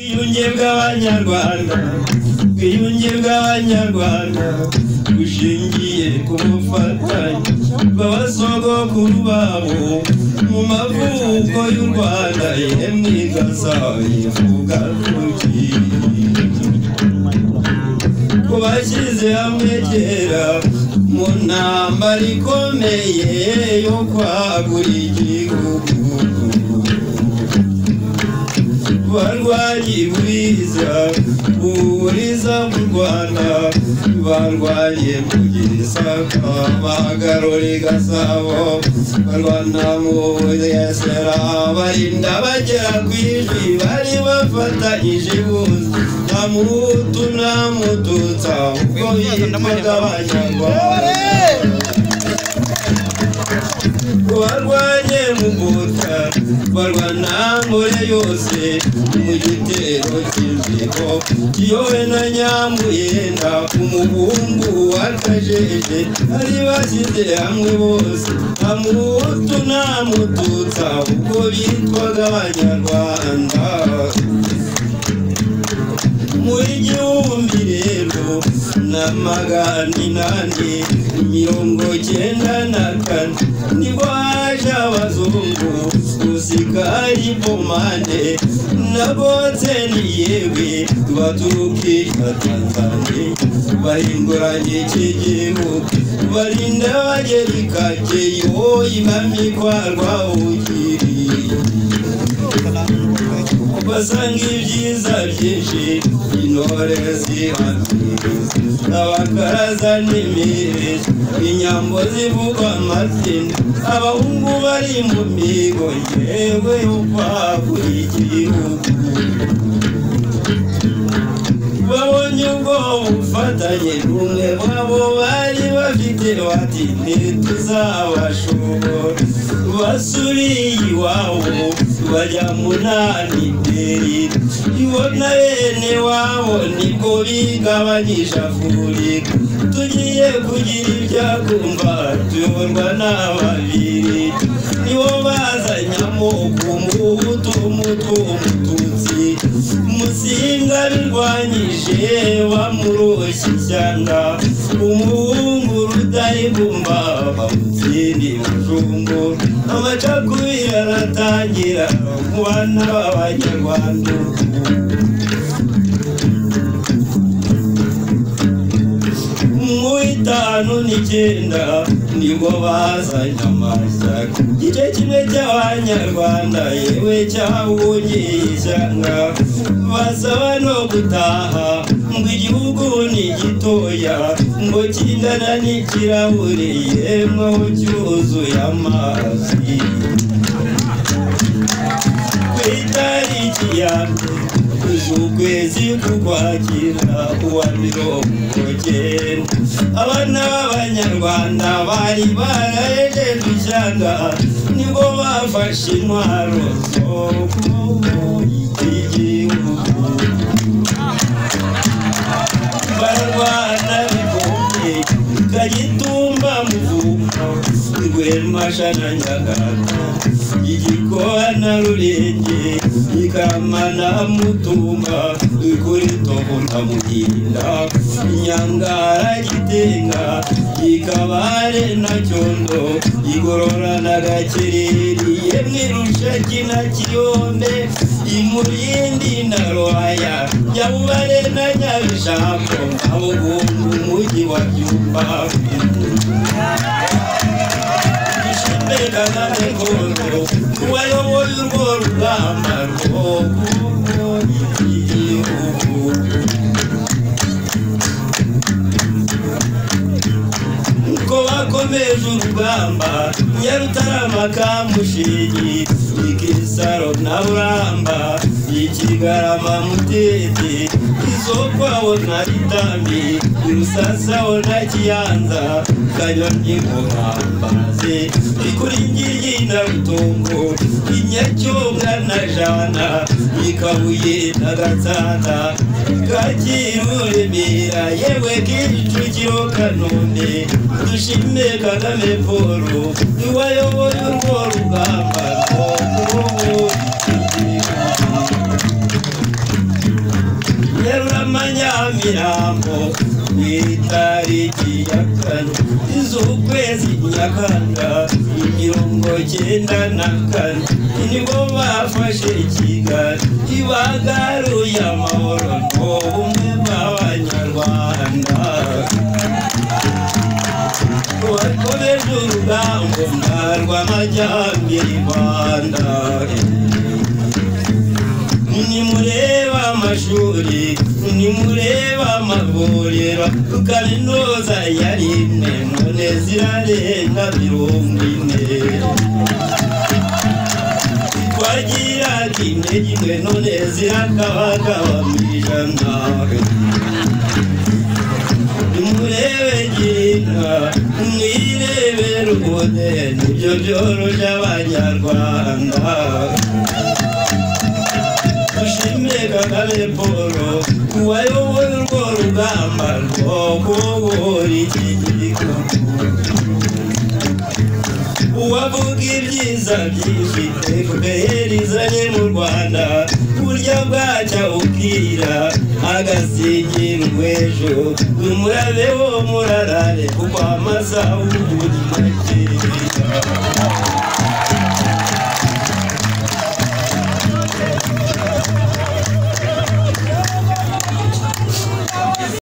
Ubwiyunge bw'Abanyarwanda, ubwiyunge bw'Abanyarwanda bushingiye ku bufatanye bw'abasogokuru babo mu mavuko y'u Rwanda. Yemwe igasayivuga kuki ko bashyize hamwe kera mu ntambara ikomeye yo kwagura igihugu. Barwanyi buriza mu Rwanda, barwanye mu Gisaka, bagarura Gasabo, barwana mu Bugesera, barinda bagera ku Ijwi, bari bafatanyije bose, nta Muhutu nta Mututsi, ubwo bitwaga Abanyarwanda. Barwanye mu Buta, barwana Nkore yose mu gitero cy'inzigo, Kiyobe na Nyamuyenda, umuhungu wa Kajeje, bari bashyize hamwe bose, nta Muhutu nta Mututsi, ubwo bitwaga Abanyarwanda. Muri 1894 nibwo haje abazungu usikari pomande nabotse niyewe baturuka Tanzania, bahinguranye iki gihugu barinda bagera ikageyo ibami kwa Rwabugiri. Basanga ibyiza byinshi intore zihamiriza, abakaraza n'imirishyo, inyambo zivugwa amazina, abahungu bari mu migo yewe yo kwagura igihugu. Babonye ubwo bufatanye rumwe bwabo bari bafite bati ntituzabashobora, basubiye iwabo bajya munani mbere, ibona bene wabo nibwo bigabanyije Afurika. Tugiye kugira ibyakumva tuyoborwa n'ababiri, nibo bazanye amoko Umuhutu Umututsi, Musinga birwanyije bamuroshya ishyanga, umuhungu Rudahigwa bamutsindi Bujumbura, amacakubiri aratangira mu bana b'Abanyarwanda. Mu 1959 nibwo bazanye amashyaka, igice kimwe cy'Abanyarwanda yewe cyahungiye ishyanga, basaba no gutaha ngo igihugu ni gitoya, ngo kingana n'ikirahure yemwe aho cyuzuye amazi. Ku itariki ya z'ukwezi k'Ukwakira kuwa 19, abana b'Abanyarwanda bari barahejejwe ishyanga, nibwo bafashe intwaro zo kubohora igihugu. Barwana bikomeye Kagitumba Muvuka, Rwema na Nyagato, Igikoba na Rurenge, Ikama na Mutumba, kuri Togo na Muhinda, Nyangara Gitenga, Ikabare na Cyondo, Igorora na Gakiriri, yemwe Rushaki na Kiyombe, Imurindi na Rwaya, Nyabubare na Nyabishako, Abugumbu umujyi wa Byumba. Dushime Kagame Paul wayoboye urwo rugamba rwo kubohora igihugu. Uko bakomeje urugamba Nyarutarama Kamushingi, Ikisaro na Buramba, Ikigarama Mutete, Isokwaho na Gitambi, Rusasaho na Kiyanza, Kanyonyi Muhambaze, Ikuringiri na Rutongo, Inyacyonga na Jana, Ikabuye na Gatsata, Kacyiru Remera, yewe Kicukiro Kanombe. Dushime Kagame Paul wayoboye urwo rugamba rwo kubohora igihugu. amanyamirambo w'itariki ya kane z'ukwezi Nyakanga 1994 nibwo bafashe Kigali bagaruye amahoro n'ubumwe bw'Abanyarwanda wakomeje urugamba rw'amajyambere Rwanda nimureba amashuri nimureba amavuriro kaminuza yari imwe none zirarenga 40 twagira intege imwe none zirakabakaba mu ijana nimurebe Girinka mwirebe Rubude nibyo byoroshye Abanyarwanda Kagame Paul wayoboye urwo rugamba rwo kubohora iki gihugu uwavuga ibyiza byinshi FPR izanye mu Rwanda burya bwacya ukira agasigira urwejo umurabe wo murarare kuko amasaha ubundi make